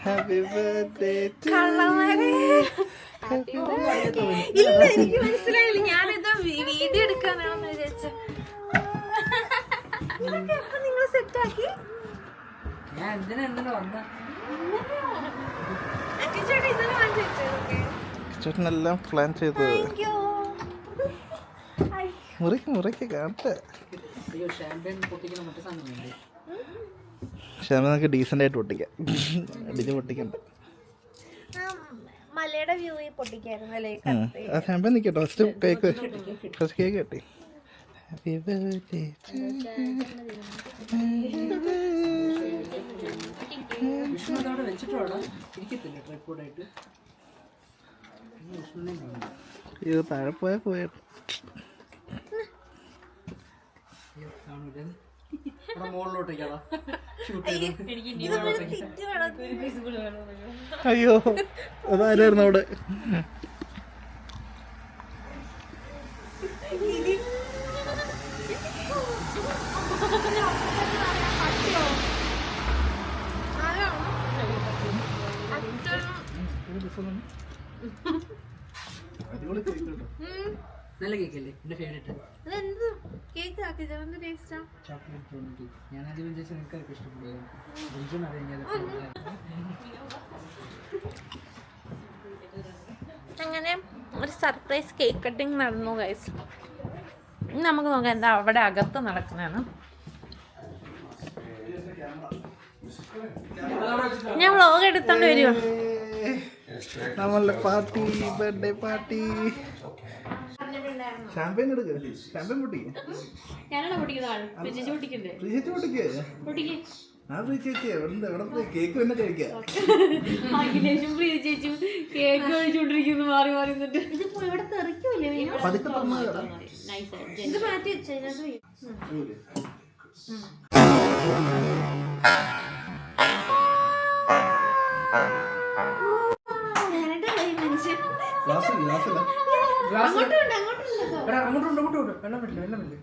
Happy birthday to ഇല്ല, എനിക്ക് മനസ്സിലായില്ല. ഞാനിത് വീഡിയോ എടുക്കാനാണെന്ന് വിചാരിച്ച. നിങ്ങൾ സെറ്റാക്കി ചേട്ടനെല്ലാം പ്ലാൻ ചെയ്തത്. മുറിക്ക് കാണട്ടെ. ഷാമ്പൊക്കെ ഡീസൻ്റ് ആയിട്ട് പൊട്ടിക്കാം. അടിച്ച് പൊട്ടിക്കണ്ട. മലയുടെ വ്യൂ പൊട്ടിക്കായിരുന്നല്ലേ. ഷാമ്പൻ നിൽക്കട്ടോ. ഫസ്റ്റ് കേക്ക് കെട്ടി. ഹാപ്പി ബർത്ത്ഡേ ഇത് താഴെ പോയാൽ അയ്യോ അതാരായിരുന്നു അവിടെ? നല്ല കേക്കല്ലേ എന്റെ ഫേവറേറ്റ്. ഞാൻ ആദ്യം വിചാരിച്ചു നിനക്കൊക്കെ ഇഷ്ടപ്പെടും. അങ്ങനെ ഒരു സർപ്രൈസ് കേക്ക് കട്ടിങ് നടന്നു ഗൈസ്. ഇനി നമുക്ക് നോക്കാം എന്താ അവിടെ അകത്ത് നടക്കുന്നതാണ്. ഞാൻ വ്ളോഗ് എടുത്തോണ്ട് വരുമോ? നമ്മളുടെ പാർട്ടി, ബർത്ത്ഡേ പാർട്ടി. ഷാമ്പയിൻ എടുക്ക. ഷാമ്പയിൻ പൊട്ടിക്കേ. കേക്ക് തന്നെ കഴിക്കാം. പതുക്കെ അങ്ങോട്ടും വെള്ളം പറ്റില്ല.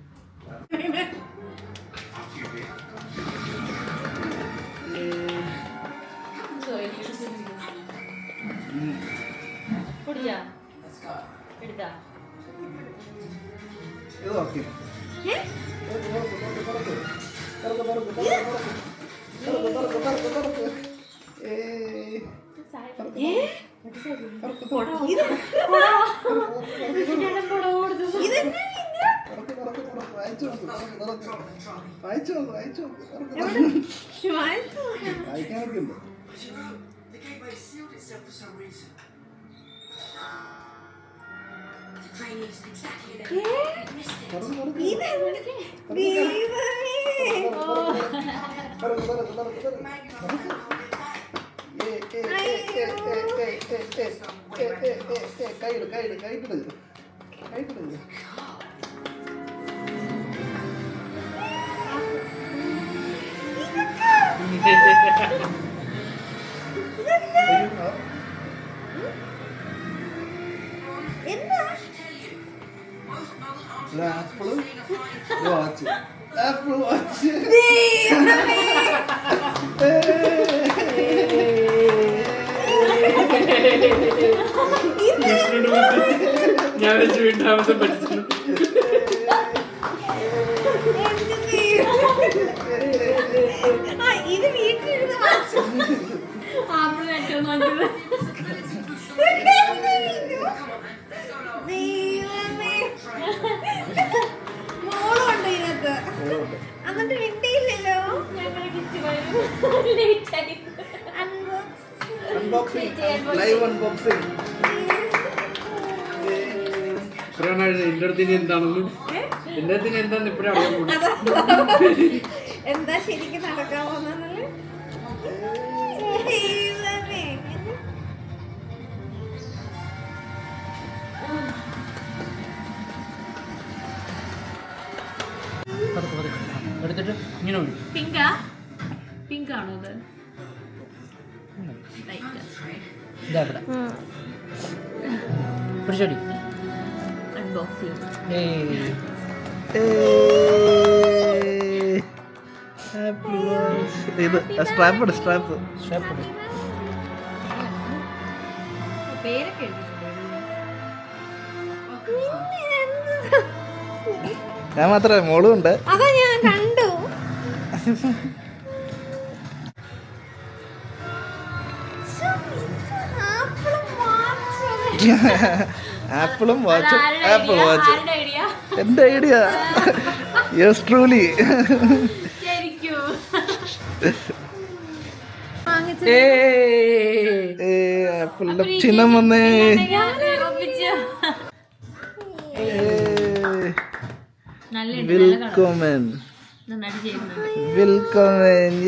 Apple Watch. ഞാൻ വെച്ച് വീട്ടാമത്തെ പഠിച്ചു. ഇത് വീട്ടിലിരുന്ന് മോളുണ്ട് ഇതിനകത്ത്. എന്നിട്ട് വിട്ടില്ലല്ലോ. Live unboxing. എന്റെ അടുത്ത് എന്താണെന്ന് ഇപ്പഴേ അറിയാൻ. എന്താ ശരിക്കും നടക്കാൻ പോകുന്നല്ലേ? എടുത്തിട്ട് ഇങ്ങനെ പിങ്ക് ആണോ അത്? പിടിച്ചോടി. അൺബോക്സിംഗ്. Happy birthday. ഇത് സ്ട്രാപ്പ് ഇട് സ്ട്രാപ്പ്. പേരൊക്കെ എഴുതിയിട്ടുണ്ട്. ഞാൻ മാത്രമേ മോളും ഉണ്ട്. അതാ ഞാൻ കണ്ടു. ആപ്പിളും വാച്ചും. ആപ്പിൾ വാച്ച് ആരുടെ ഐഡിയ? എന്റെ ഐഡിയ. Yes truly. ശരിക്കും ആപ്പിളിന്റെ ചിഹ്നം വന്നേ. വെൽക്കമൻ വെൽക്കമൻ.